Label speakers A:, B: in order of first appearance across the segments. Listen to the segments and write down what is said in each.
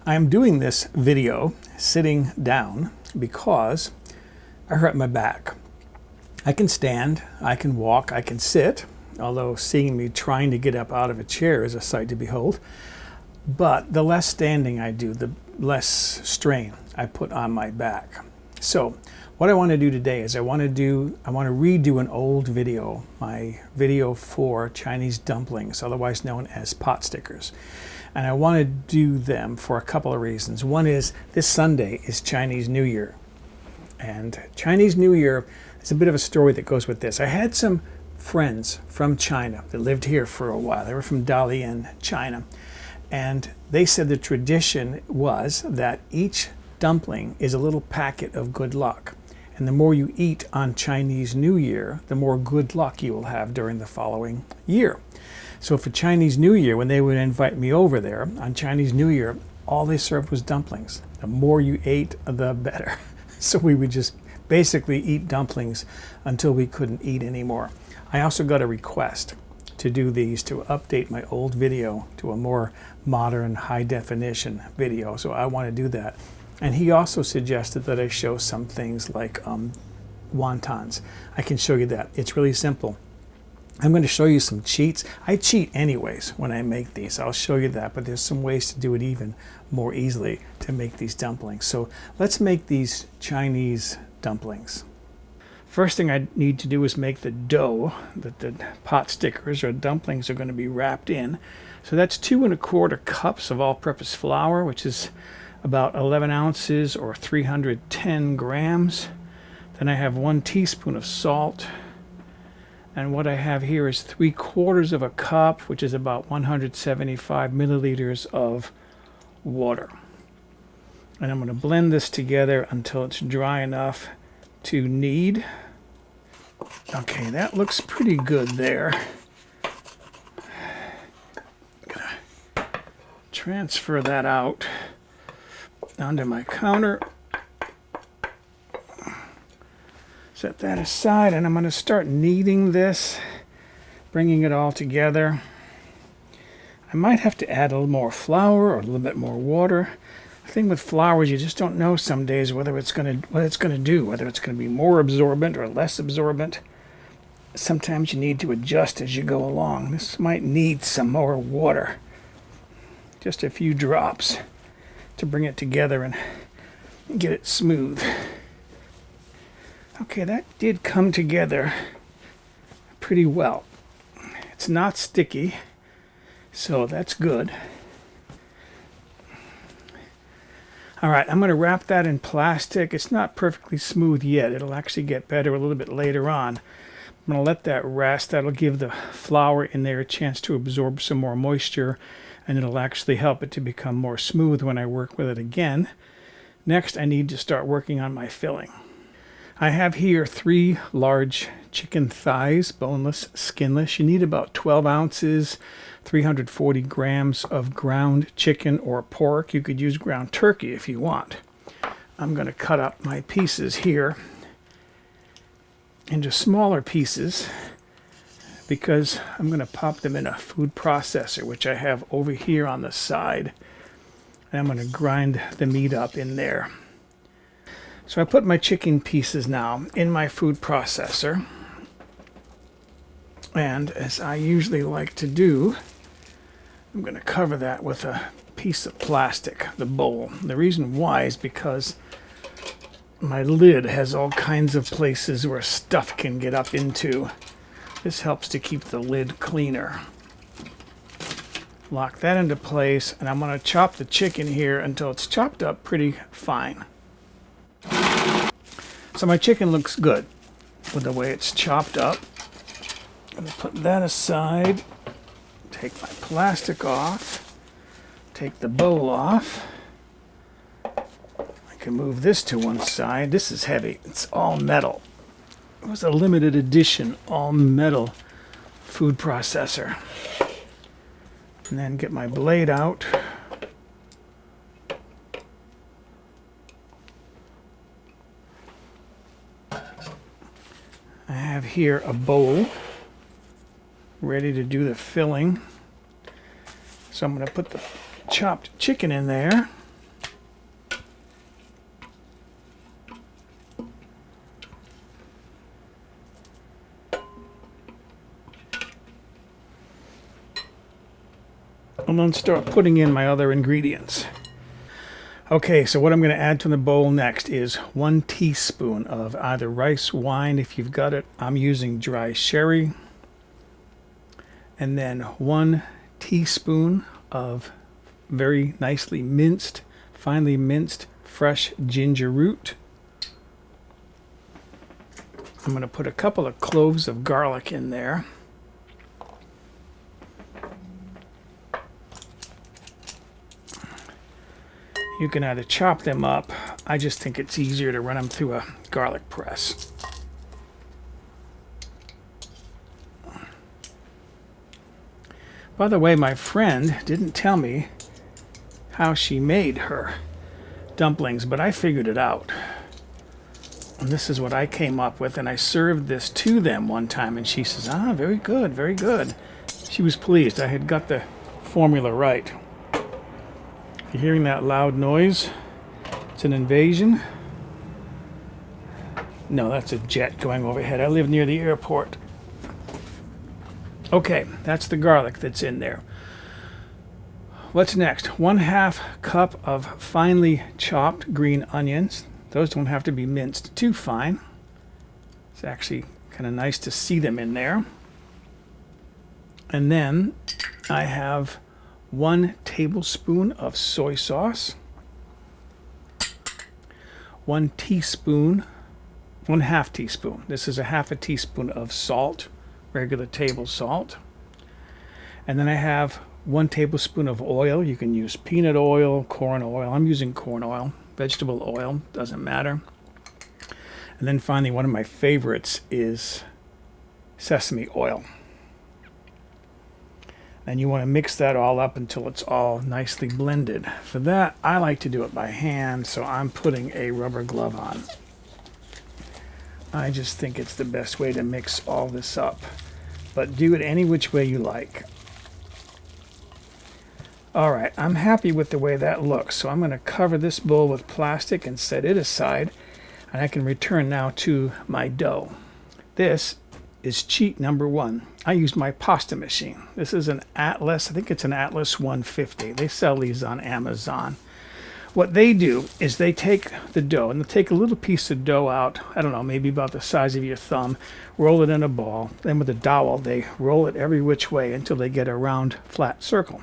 A: I'm doing this video sitting down because I hurt my back. I can stand, I can walk, I can sit, although seeing me trying to get up out of a chair is a sight to behold. But the less standing I do, the less strain I put on my back. So what I want to do today is I want to redo an old video, my video for Chinese dumplings, otherwise known as pot stickers. And I want to do them for a couple of reasons. One is this Sunday is Chinese New Year. And Chinese New Year is a bit of a story that goes with this. I had some friends from China that lived here for a while. They were from Dalian, China. And they said the tradition was that each dumpling is a little packet of good luck. And the more you eat on Chinese New Year, the more good luck you will have during the following year. So for Chinese New Year, when they would invite me over there, on Chinese New Year, all they served was dumplings. The more you ate, the better. So we would just basically eat dumplings until we couldn't eat anymore. I also got a request to do these, to update my old video to a more modern, high-definition video. So I want to do that. And he also suggested that I show some things like wontons. I can show you that. It's really simple. I'm going to show you some cheats. I cheat anyways when I make these. I'll show you that, but there's some ways to do it even more easily to make these dumplings. So let's make these Chinese dumplings. First thing I need to do is make the dough that the pot stickers or dumplings are going to be wrapped in. So that's 2 1/4 cups of all-purpose flour, which is about 11 ounces or 310 grams. Then I have 1 teaspoon of salt. And what I have here is 3/4 cup, which is about 175 milliliters of water. And I'm going to blend this together until it's dry enough to knead. Okay, that looks pretty good there. I'm going to transfer that out onto my counter. Set that aside, and I'm going to start kneading this, bringing it all together. I might have to add a little more flour or a little bit more water. The thing with flour is you just don't know some days what it's going to do, whether it's going to be more absorbent or less absorbent. Sometimes you need to adjust as you go along. This might need some more water, just a few drops, to bring it together and get it smooth. Okay, that did come together pretty well. It's not sticky, so that's good. All right, I'm going to wrap that in plastic. It's not perfectly smooth yet. It'll actually get better a little bit later on. I'm going to let that rest. That'll give the flour in there a chance to absorb some more moisture, and it'll actually help it to become more smooth when I work with it again. Next, I need to start working on my filling. I have here 3 large chicken thighs, boneless, skinless. You need about 12 ounces, 340 grams of ground chicken or pork. You could use ground turkey if you want. I'm going to cut up my pieces here into smaller pieces because I'm going to pop them in a food processor, which I have over here on the side. And I'm going to grind the meat up in there. So I put my chicken pieces now in my food processor, and as I usually like to do, I'm going to cover that with a piece of plastic, the bowl. The reason why is because my lid has all kinds of places where stuff can get up into. This helps to keep the lid cleaner. Lock that into place, and I'm going to chop the chicken here until it's chopped up pretty fine. So my chicken looks good with the way it's chopped up. I'm going to put that aside, take my plastic off, take the bowl off. I can move this to one side. This is heavy. It's all metal. It was a limited edition all metal food processor. And then get my blade out. I have here a bowl ready to do the filling. So I'm going to put the chopped chicken in there. I'm going to start putting in my other ingredients. Okay, so what I'm going to add to the bowl next is 1 teaspoon of either rice wine, if you've got it. I'm using dry sherry. And then 1 teaspoon of very nicely minced, finely minced, fresh ginger root. I'm going to put a couple of cloves of garlic in there. You can either chop them up. I just think it's easier to run them through a garlic press. By the way, my friend didn't tell me how she made her dumplings, but I figured it out. And this is what I came up with, and I served this to them one time, and she says, "Ah, very good, very good." She was pleased. I had got the formula right. If you're hearing that loud noise, it's an invasion. No, that's a jet going overhead. I live near the airport. Okay, that's the garlic that's in there. What's next? 1/2 cup of finely chopped green onions. Those don't have to be minced too fine. It's actually kind of nice to see them in there. And then I have 1 tablespoon of soy sauce, 1 teaspoon, 1/2 teaspoon. This is a 1/2 teaspoon of salt, regular table salt. And then I have 1 tablespoon of oil. You can use peanut oil, corn oil. I'm using corn oil. Vegetable oil, doesn't matter. And then finally, one of my favorites is sesame oil. And you want to mix that all up until it's all nicely blended. For that, I like to do it by hand, so I'm putting a rubber glove on. I just think it's the best way to mix all this up. But do it any which way you like. All right, I'm happy with the way that looks, so I'm going to cover this bowl with plastic and set it aside, and I can return now to my dough. This is cheat number 1. I use my pasta machine. This is an Atlas, I think it's an Atlas 150. They sell these on Amazon. What they do is they take the dough, and they take a little piece of dough out, I don't know, maybe about the size of your thumb, roll it in a ball, then with a dowel they roll it every which way until they get a round, flat circle.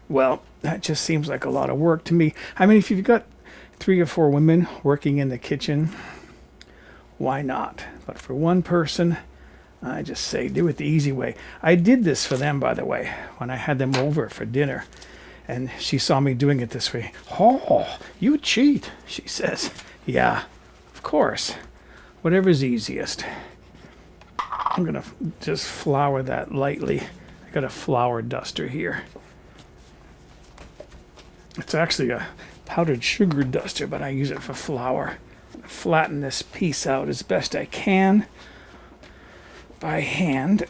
A: Well, that just seems like a lot of work to me. I mean, if you've got 3 or 4 women working in the kitchen, why not? But for one person, I just say do it the easy way. I did this for them, by the way, when I had them over for dinner. And she saw me doing it this way. "Oh, you cheat," she says. Yeah, of course. Whatever's easiest. I'm going to just flour that lightly. I got a flour duster here. It's actually a powdered sugar duster, but I use it for flour. Flatten this piece out as best I can by hand.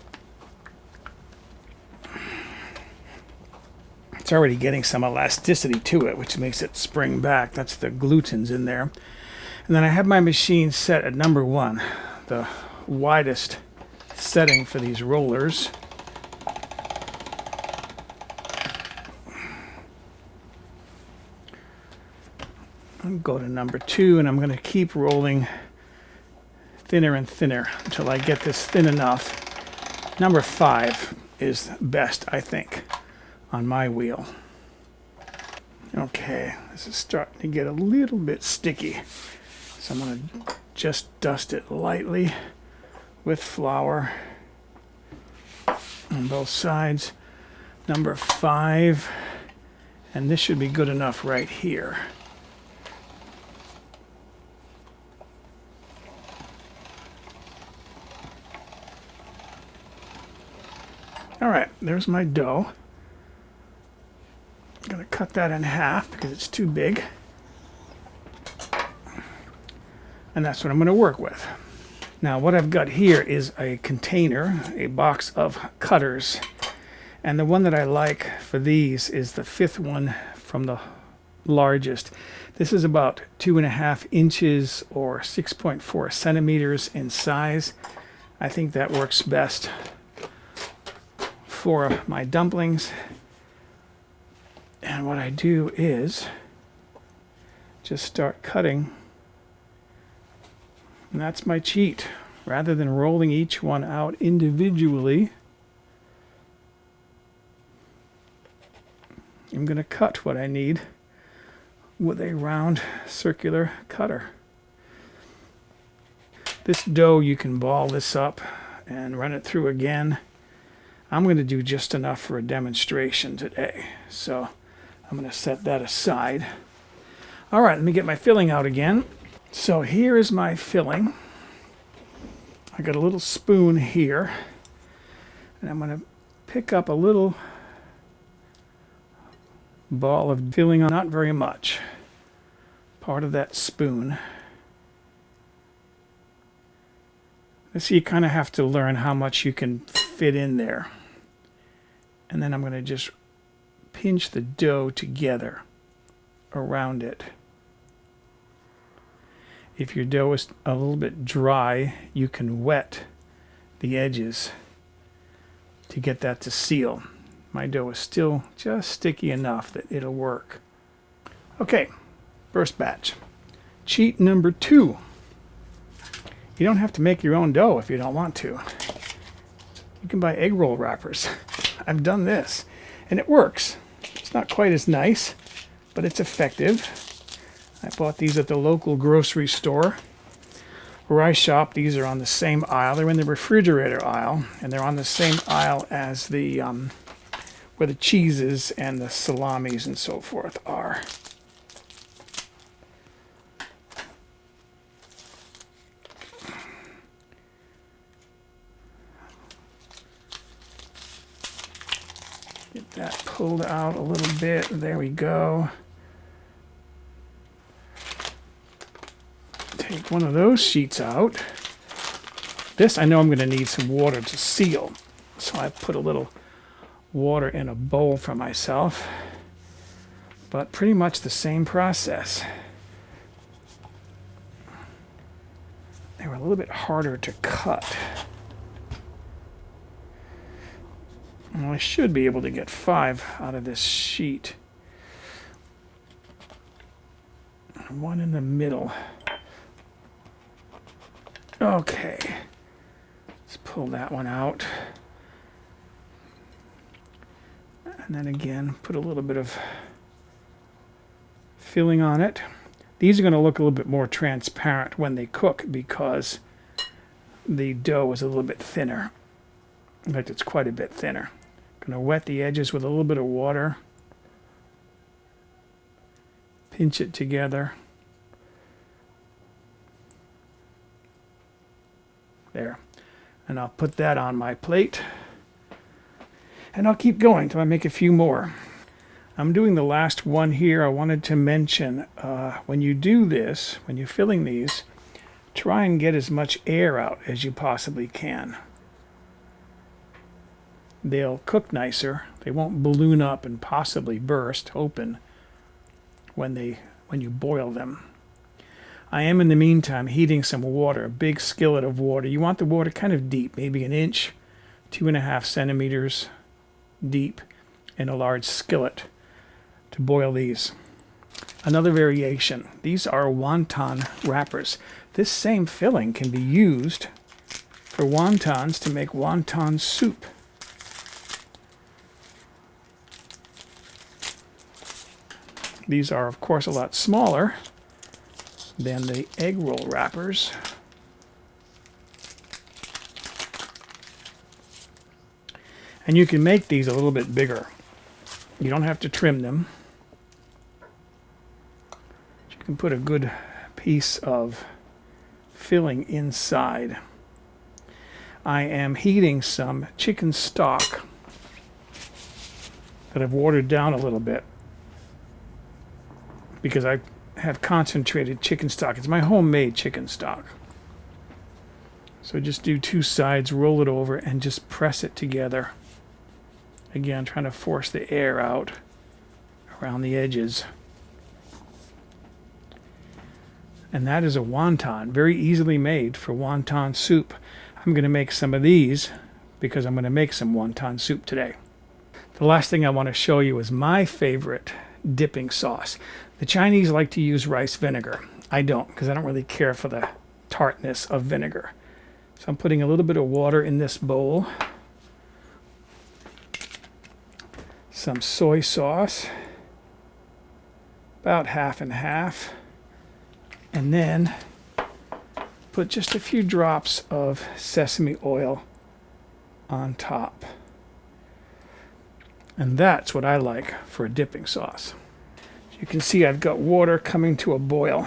A: It's already getting some elasticity to it, which makes it spring back. That's the gluten's in there. And then I have my machine set at number 1, the widest setting for these rollers. I'll go to number 2, and I'm going to keep rolling thinner and thinner until I get this thin enough. Number 5 is best, I think, on my wheel. Okay, this is starting to get a little bit sticky. So I'm going to just dust it lightly with flour on both sides. Number 5, and this should be good enough right here. All right, there's my dough. I'm going to cut that in half because it's too big. And that's what I'm going to work with. Now, what I've got here is a container, a box of cutters. And the one that I like for these is the 5th one from the largest. This is about 2.5 inches or 6.4 centimeters in size. I think that works best for my dumplings. And what I do is just start cutting. And that's my cheat. Rather than rolling each one out individually, I'm going to cut what I need with a round circular cutter. This dough, you can ball this up and run it through again. I'm going to do just enough for a demonstration today, so I'm going to set that aside. All right, let me get my filling out again. So here is my filling. I got a little spoon here, and I'm going to pick up a little ball of filling, not very much, part of that spoon. So you kind of have to learn how much you can fit in there. And then I'm going to just pinch the dough together around it. If your dough is a little bit dry, you can wet the edges to get that to seal. My dough is still just sticky enough that it'll work. Okay, first batch. Cheat number 2. You don't have to make your own dough if you don't want to. You can buy egg roll wrappers. I've done this, and it works. It's not quite as nice, but it's effective. I bought these at the local grocery store. Where I shop, these are on the same aisle. They're in the refrigerator aisle, and they're on the same aisle as the where the cheeses and the salamis and so forth are. Get that pulled out a little bit. There we go. Take one of those sheets out. This, I know I'm going to need some water to seal, so I put a little water in a bowl for myself, but pretty much the same process. They were a little bit harder to cut. Well, I should be able to get 5 out of this sheet. And one in the middle. Okay, let's pull that one out. And then again, put a little bit of filling on it. These are going to look a little bit more transparent when they cook because the dough is a little bit thinner. In fact, it's quite a bit thinner. Going to wet the edges with a little bit of water. Pinch it together. There. And I'll put that on my plate. And I'll keep going till I make a few more. I'm doing the last one here. I wanted to mention when you do this, when you're filling these, try and get as much air out as you possibly can. They'll cook nicer. They won't balloon up and possibly burst open when you boil them. I am in the meantime heating some water, a big skillet of water. You want the water kind of deep, maybe 1 inch, 2.5 centimeters deep in a large skillet to boil these. Another variation. These are wonton wrappers. This same filling can be used for wontons to make wonton soup. These are, of course, a lot smaller than the egg roll wrappers. And you can make these a little bit bigger. You don't have to trim them. You can put a good piece of filling inside. I am heating some chicken stock that I've watered down a little bit because I have concentrated chicken stock. It's my homemade chicken stock. So just do 2 sides, roll it over, and just press it together. Again, trying to force the air out around the edges. And that is a wonton, very easily made for wonton soup. I'm going to make some of these because I'm going to make some wonton soup today. The last thing I want to show you is my favorite dipping sauce. The Chinese like to use rice vinegar. I don't, because I don't really care for the tartness of vinegar. So I'm putting a little bit of water in this bowl. Some soy sauce, about half and half. And then put just a few drops of sesame oil on top. And that's what I like for a dipping sauce. As you can see, I've got water coming to a boil.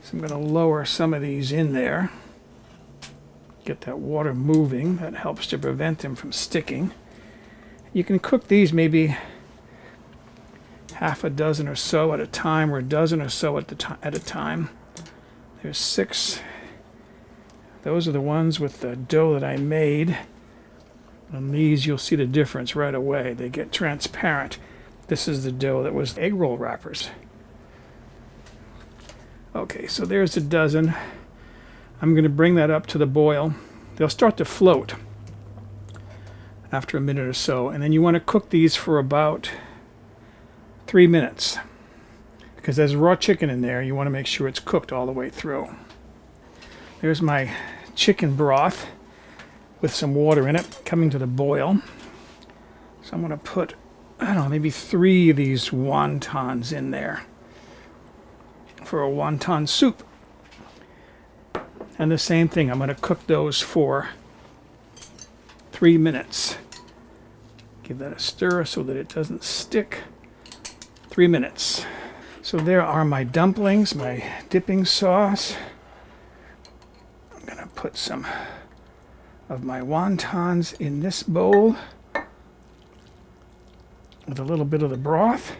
A: So I'm going to lower some of these in there. Get that water moving. That helps to prevent them from sticking. You can cook these maybe half a dozen or so at a time, or a dozen or so at a time. There's 6. Those are the ones with the dough that I made. And these, you'll see the difference right away. They get transparent. This is the dough that was egg roll wrappers. Okay, so there's a dozen. I'm going to bring that up to the boil. They'll start to float after a minute or so, and then you want to cook these for about 3 minutes, because there's raw chicken in there. You want to make sure it's cooked all the way through. There's my chicken broth with some water in it coming to the boil. So I'm going to put, I don't know, maybe 3 of these wontons in there for a wonton soup. And the same thing, I'm going to cook those for 3 minutes. Give that a stir so that it doesn't stick. 3 minutes. So there are my dumplings, my dipping sauce. I'm going to put some of my wontons in this bowl with a little bit of the broth.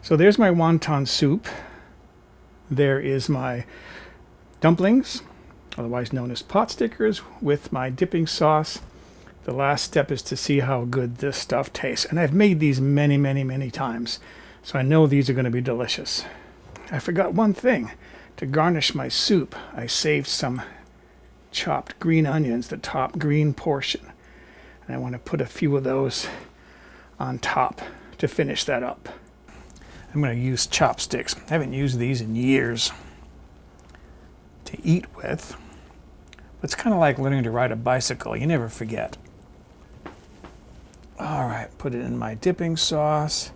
A: So there's my wonton soup. There is my dumplings, otherwise known as pot stickers, with my dipping sauce. The last step is to see how good this stuff tastes. And I've made these many, many, many times, so I know these are going to be delicious. I forgot one thing. To garnish my soup, I saved some chopped green onions, the top green portion. And I want to put a few of those on top to finish that up. I'm going to use chopsticks. I haven't used these in years to eat with. It's kind of like learning to ride a bicycle. You never forget. All right, put it in my dipping sauce.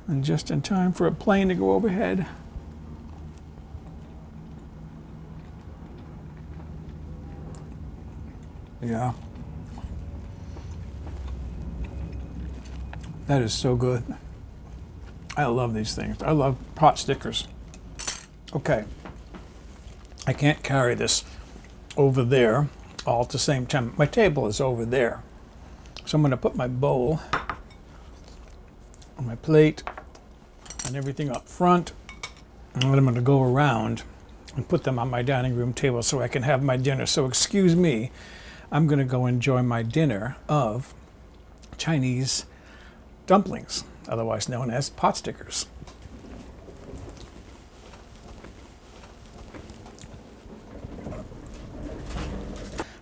A: And just in time for a plane to go overhead. Yeah. That is so good. I love these things. I love pot stickers. Okay. I can't carry this over there all at the same time. My table is over there. So I'm going to put my bowl on my plate and everything up front. And then I'm going to go around and put them on my dining room table so I can have my dinner. So excuse me, I'm going to go enjoy my dinner of Chinese dumplings, otherwise known as pot stickers.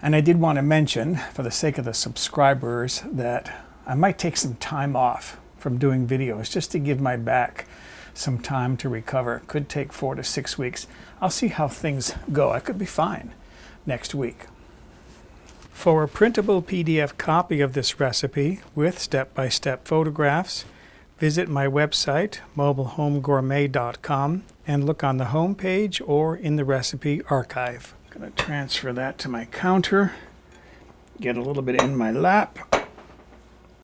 A: And I did want to mention, for the sake of the subscribers, that I might take some time off from doing videos just to give my back some time to recover. Could take 4 to 6 weeks. I'll see how things go. I could be fine next week. For a printable PDF copy of this recipe with step-by-step photographs, visit my website, mobilehomegourmet.com, and look on the home page or in the recipe archive. I'm going to transfer that to my counter, get a little bit in my lap.